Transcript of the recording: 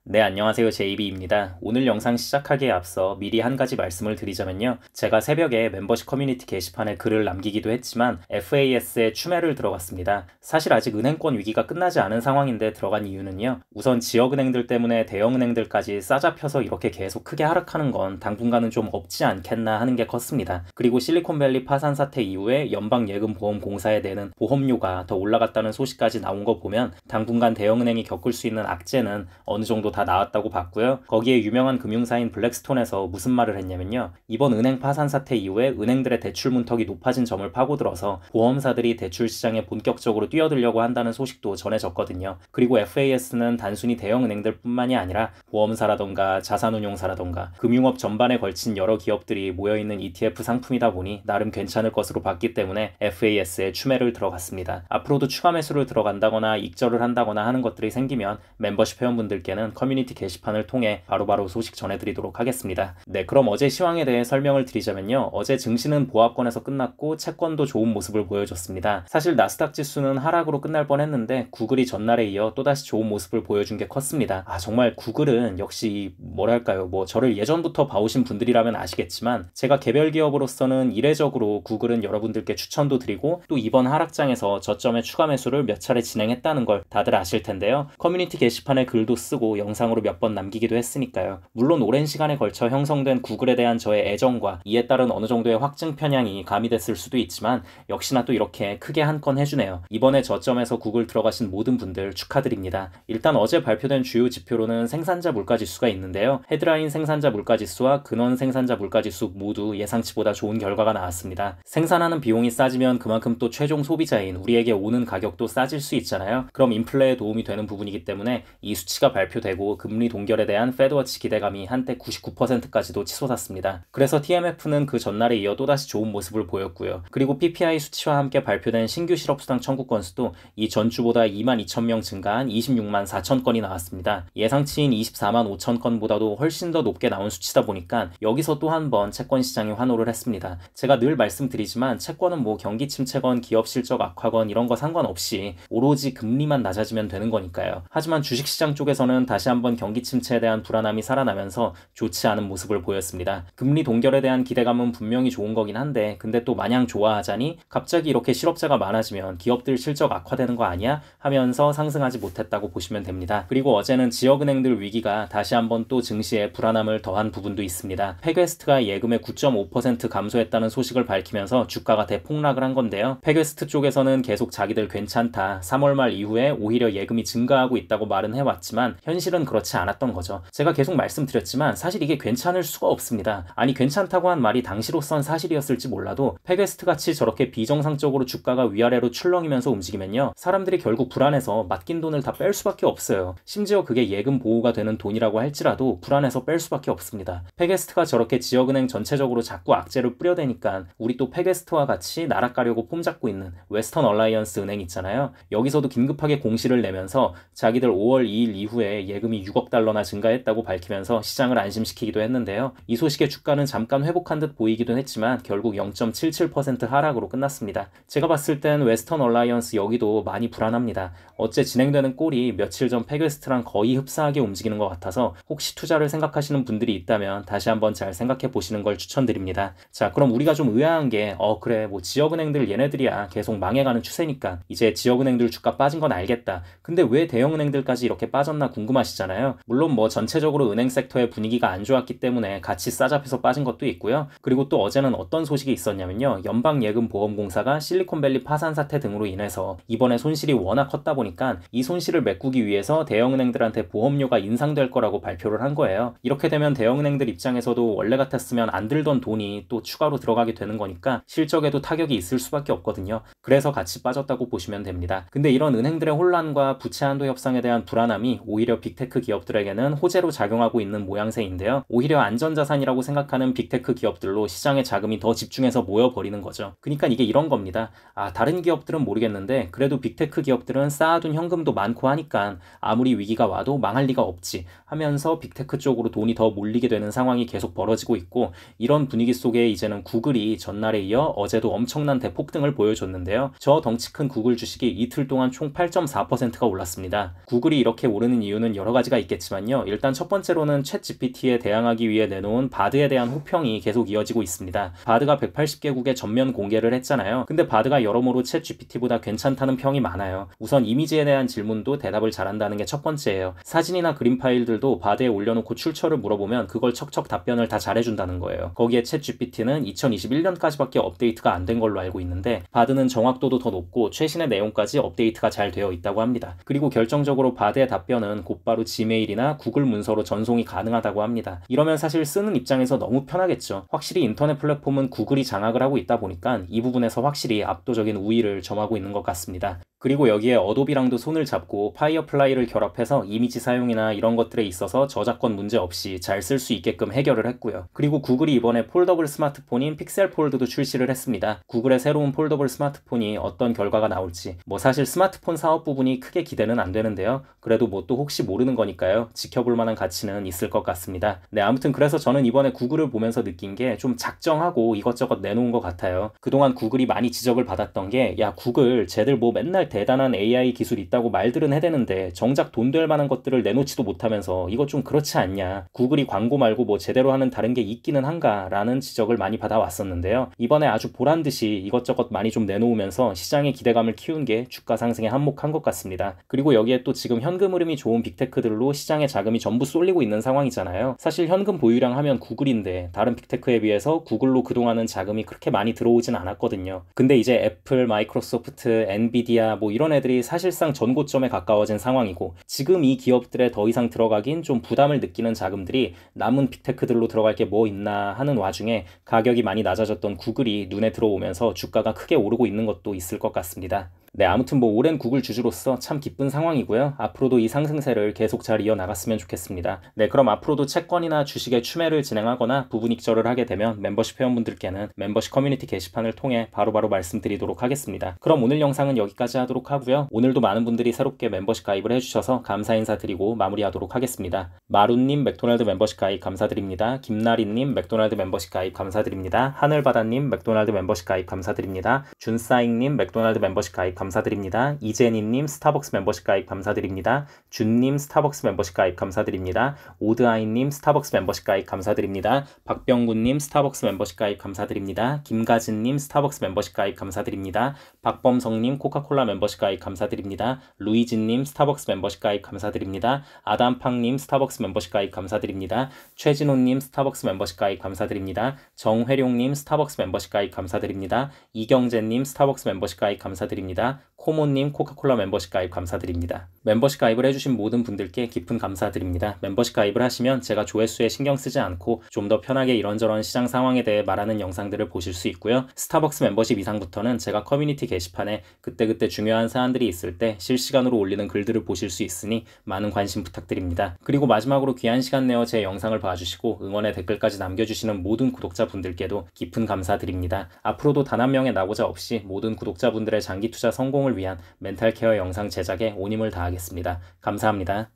네, 안녕하세요. 제이비입니다. 오늘 영상 시작하기에 앞서 미리 한 가지 말씀을 드리자면요. 제가 새벽에 멤버십 커뮤니티 게시판에 글을 남기기도 했지만 FAS에 추매를 들어갔습니다. 사실 아직 은행권 위기가 끝나지 않은 상황인데 들어간 이유는요. 우선 지역은행들 때문에 대형은행들까지 싸잡혀서 이렇게 계속 크게 하락하는 건 당분간은 좀 없지 않겠나 하는 게 컸습니다. 그리고 실리콘밸리 파산 사태 이후에 연방예금보험공사에 내는 보험료가 더 올라갔다는 소식까지 나온 거 보면 당분간 대형은행이 겪을 수 있는 악재는 어느 정도 다 나왔다고 봤고요. 거기에 유명한 금융사인 블랙스톤에서 무슨 말을 했냐면요. 이번 은행 파산 사태 이후에 은행들의 대출 문턱이 높아진 점을 파고들어서 보험사들이 대출 시장에 본격적으로 뛰어들려고 한다는 소식도 전해졌거든요. 그리고 FAS는 단순히 대형은행들 뿐만이 아니라 보험사라던가 자산운용사라던가 금융업 전반에 걸친 여러 기업들이 모여있는 ETF 상품이다 보니 나름 괜찮을 것으로 봤기 때문에 FAS에 추매를 들어갔습니다. 앞으로도 추가 매수를 들어간다거나 익절을 한다거나 하는 것들이 생기면 멤버십 회원분들께는 커뮤니티 게시판을 통해 바로바로 소식 전해드리도록 하겠습니다. 네, 그럼 어제 시황에 대해 설명을 드리자면요. 어제 증시는 보합권에서 끝났고 채권도 좋은 모습을 보여줬습니다. 사실 나스닥 지수는 하락으로 끝날 뻔했는데 구글이 전날에 이어 또다시 좋은 모습을 보여준 게 컸습니다. 정말 구글은 역시 뭐랄까요, 저를 예전부터 봐오신 분들이라면 아시겠지만 제가 개별 기업으로서는 이례적으로 구글은 여러분들께 추천도 드리고 또 이번 하락장에서 저점의 추가 매수를 몇 차례 진행했다는 걸 다들 아실 텐데요. 커뮤니티 게시판에 글도 쓰고 영상으로 몇 번 남기기도 했으니까요. 물론 오랜 시간에 걸쳐 형성된 구글에 대한 저의 애정과 이에 따른 어느 정도의 확증 편향이 가미됐을 수도 있지만 역시나 또 이렇게 크게 한 건 해주네요. 이번에 저점에서 구글 들어가신 모든 분들 축하드립니다. 일단 어제 발표된 주요 지표로는 생산자 물가지수가 있는데요. 헤드라인 생산자 물가지수와 근원 생산자 물가지수 모두 예상치보다 좋은 결과가 나왔습니다. 생산하는 비용이 싸지면 그만큼 또 최종 소비자인 우리에게 오는 가격도 싸질 수 있잖아요. 그럼 인플레에 도움이 되는 부분이기 때문에 이 수치가 발표되고 금리 동결에 대한 페드워치 기대감이 한때 99%까지도 치솟았습니다. 그래서 TMF는 그 전날에 이어 또다시 좋은 모습을 보였고요. 그리고 PPI 수치와 함께 발표된 신규 실업수당 청구 건수도 이 전주보다 22,000명 증가한 26만 4천 건이 나왔습니다. 예상치인 24만 5천 건보다도 훨씬 더 높게 나온 수치다 보니까 여기서 또 한 번 채권 시장이 환호를 했습니다. 제가 늘 말씀드리지만 채권은 경기 침체건 기업 실적 악화건 이런 거 상관없이 오로지 금리만 낮아지면 되는 거니까요. 하지만 주식시장 쪽에서는 다시 한번 경기 침체에 대한 불안함이 살아나면서 좋지 않은 모습을 보였습니다. 금리 동결에 대한 기대감은 분명히 좋은 거긴 한데 근데 또 마냥 좋아하자니 갑자기 이렇게 실업자가 많아지면 기업들 실적 악화되는 거 아니야? 하면서 상승하지 못했다고 보시면 됩니다. 그리고 어제는 지역은행들 위기가 다시 한번 또 증시에 불안함을 더한 부분도 있습니다. 패괴스트가 예금의 9.5% 감소했다는 소식을 밝히면서 주가가 대폭락을 한 건데요. 패괴스트 쪽에서는 계속 자기들 괜찮다, 3월 말 이후에 오히려 예금이 증가하고 있다고 말은 해왔지만 현실은 그렇지 않았던 거죠. 제가 계속 말씀드렸지만 사실 이게 괜찮을 수가 없습니다. 아니 괜찮다고 한 말이 당시로선 사실이었을지 몰라도 패괴스트 같이 저렇게 비정상적으로 주가가 위아래로 출렁이면서 움직이면요. 사람들이 결국 불안해서 맡긴 돈을 다 뺄 수밖에 없어요. 심지어 그게 예금 보호가 되는 돈이라고 할지라도 불안해서 뺄 수밖에 없습니다. 패괴스트가 저렇게 지역은행 전체적으로 자꾸 악재를 뿌려대니까 우리 또 패괴스트와 같이 나락가려고 폼잡고 있는 웨스턴 얼라이언스 은행 있잖아요. 여기서도 긴급하게 공시를 내면서 자기들 5월 2일 이후에 예금이 6억 달러나 증가했다고 밝히면서 시장을 안심시키기도 했는데요. 이 소식의 주가는 잠깐 회복한 듯 보이기도 했지만 결국 0.77% 하락으로 끝났습니다. 제가 봤을 땐 웨스턴 얼라이언스 여기도 많이 불안합니다. 어째 진행되는 꼴이 며칠 전 패괴스트랑 거의 흡사하게 움직이는 것 같아서 혹시 투자를 생각하시는 분들이 있다면 다시 한번 잘 생각해 보시는 걸 추천드립니다. 자, 그럼 우리가 좀 의아한 게 그래 지역은행들 얘네들이야 계속 망해가는 추세니까 이제 지역은행들 주가 빠진 건 알겠다. 근데 왜 대형은행들까지 이렇게 빠졌나 궁금하시잖아요. 물론 전체적으로 은행 섹터의 분위기가 안 좋았기 때문에 같이 싸잡혀서 빠진 것도 있고요. 그리고 또 어제는 어떤 소식이 있었냐면요. 연방예금보험공사가 실리콘밸리 파산 사태 등으로 인해서 이번에 손실이 워낙 컸다 보니까 이 손실을 메꾸기 위해서 대형은행들한테 보험료가 인상될 거라고 발표를 한 거예요. 이렇게 되면 대형은행들 입장에서도 원래 같았으면 안 들던 돈이 또 추가로 들어가게 되는 거니까 실적에도 타격이 있을 수밖에 없거든요. 그래서 같이 빠졌다고 보시면 됩니다. 근데 이런 은행들의 혼란과 부채 한도 협상에 대한 불안함이 오히려 빅테크 기업들에게는 호재로 작용하고 있는 모양새인데요. 오히려 안전자산이라고 생각하는 빅테크 기업들로 시장에 자금이 더 집중해서 모여버리는 거죠. 그러니까 이게 이런 겁니다. 다른 기업들은 모르겠는데 그래도 빅테크 기업들은 쌓아둔 현금도 많고 하니까 아무리 위기가 와도 망할 리가 없지 하면서 빅테크 쪽으로 돈이 더 몰리게 되는 상황이 계속 벌어지고 있고 이런 분위기 속에 이제는 구글이 전날에 이어 어제도 엄청난 대폭등을 보여줬는데요. 저 덩치 큰 구글 주식이 이틀 동안 총 8.4%가 올랐습니다. 구글이 이렇게 오르는 이유는 여러 가지가 있겠지만요. 일단 첫 번째로는 챗 GPT에 대항하기 위해 내놓은 바드에 대한 호평이 계속 이어지고 있습니다. 바드가 180개국에 전면 공개를 했잖아요. 근데 바드가 여러모로 챗 GPT보다 괜찮다는 평이 많아요. 우선 이미지에 대한 질문도 대답을 잘한다는 게 첫 번째예요. 사진이나 그림 파일들도 바드에 올려놓고 출처를 물어보면 그걸 척척 답변을 다 잘해준다는 거예요. 거기에 챗 GPT는 2021년까지밖에 업데이트가 안 된 걸로 알고 있는데 바드는 정확도도 더 높고 최신의 내용까지 업데이트가 잘 되어 있다고 합니다. 그리고 결정적으로 바드의 답변은 곧바로 지메일이나 구글 문서로 전송이 가능하다고 합니다. 이러면 사실 쓰는 입장에서 너무 편하겠죠. 확실히 인터넷 플랫폼은 구글이 장악을 하고 있다 보니까 이 부분에서 확실히 압도적인 우위를 점하고 있는 것 같습니다. 그리고 여기에 어도비랑도 손을 잡고 파이어플라이를 결합해서 이미지 사용이나 이런 것들에 있어서 저작권 문제 없이 잘 쓸 수 있게끔 해결을 했고요. 그리고 구글이 이번에 폴더블 스마트폰인 픽셀 폴드도 출시를 했습니다. 구글의 새로운 폴더블 스마트폰이 어떤 결과가 나올지 사실 스마트폰 사업 부분이 크게 기대는 안 되는데요. 그래도 또 혹시 모르는 거니까요. 지켜볼 만한 가치는 있을 것 같습니다. 네, 아무튼 그래서 저는 이번에 구글을 보면서 느낀 게 좀 작정하고 이것저것 내놓은 것 같아요. 그동안 구글이 많이 지적을 받았던 게 야 구글 쟤들 맨날 대단한 AI 기술 있다고 말들은 해대는데 정작 돈 될 만한 것들을 내놓지도 못하면서 이거 좀 그렇지 않냐. 구글이 광고 말고 제대로 하는 다른 게 있기는 한가 라는 지적을 많이 받아왔었는데요. 이번에 아주 보란듯이 이것저것 많이 좀 내놓으면서 시장의 기대감을 키운 게 주가 상승에 한몫한 것 같습니다. 그리고 여기에 또 지금 현금 흐름이 좋은 빅테크들로 시장에 자금이 전부 쏠리고 있는 상황이잖아요. 사실 현금 보유량 하면 구글인데 다른 빅테크에 비해서 구글로 그동안은 자금이 그렇게 많이 들어오진 않았거든요. 근데 이제 애플, 마이크로소프트, 엔비디아 이런 애들이 사실상 전고점에 가까워진 상황이고 지금 이 기업들에 더 이상 들어가긴 좀 부담을 느끼는 자금들이 남은 빅테크들로 들어갈 게 있나 하는 와중에 가격이 많이 낮아졌던 구글이 눈에 들어오면서 주가가 크게 오르고 있는 것도 있을 것 같습니다. 네, 아무튼 오랜 구글 주주로서 참 기쁜 상황이고요. 앞으로도 이 상승세를 계속 잘 이어나갔으면 좋겠습니다. 네, 그럼 앞으로도 채권이나 주식의 추매를 진행하거나 부분 익절을 하게 되면 멤버십 회원분들께는 멤버십 커뮤니티 게시판을 통해 바로바로 말씀드리도록 하겠습니다. 그럼 오늘 영상은 여기까지 하도록 하고요. 오늘도 많은 분들이 새롭게 멤버십 가입을 해주셔서 감사 인사드리고 마무리하도록 하겠습니다. 마룬님 맥도날드 멤버십 가입 감사드립니다. 김나리님 맥도날드 멤버십 가입 감사드립니다. 하늘바다님 맥도날드 멤버십 가입 감사드립니다. 준사잉님 맥도날드 멤버십 가입 감사드립니다. 이재니님 스타벅스 멤버십 가입 감사드립니다. 준님 스타벅스 멤버십 가입 감사드립니다. 오드아이님 스타벅스 멤버십 가입 감사드립니다. 박병구님 스타벅스 멤버십 가입 감사드립니다. 김가진님 스타벅스 멤버십 가입 감사드립니다. 박범성님 코카콜라 멤버십 가입 감사드립니다. 루이진님 스타벅스 멤버십 가입 감사드립니다. 아담팡님 스타벅스 멤버십 가입 감사드립니다. 최진호님 스타벅스 멤버십 가입 감사드립니다. 정회룡님 스타벅스 멤버십 가입 감사드립니다. 이경재님 스타벅스 멤버십 가입 감사드립니다. 코모님 코카콜라 멤버십 가입 감사드립니다. 멤버십 가입을 해주신 모든 분들께 깊은 감사드립니다. 멤버십 가입을 하시면 제가 조회수에 신경 쓰지 않고 좀 더 편하게 이런저런 시장 상황에 대해 말하는 영상들을 보실 수 있고요. 스타벅스 멤버십 이상부터는 제가 커뮤니티 게시판에 그때그때 중요한 사안들이 있을 때 실시간으로 올리는 글들을 보실 수 있으니 많은 관심 부탁드립니다. 그리고 마지막으로 귀한 시간 내어 제 영상을 봐주시고 응원의 댓글까지 남겨주시는 모든 구독자분들께도 깊은 감사드립니다. 앞으로도 단 한 명의 낙오자 없이 모든 구독자분들의 장기 투자 성공을 위한 멘탈 케어 영상 제작에 온 힘을 다하겠습니다. 감사합니다.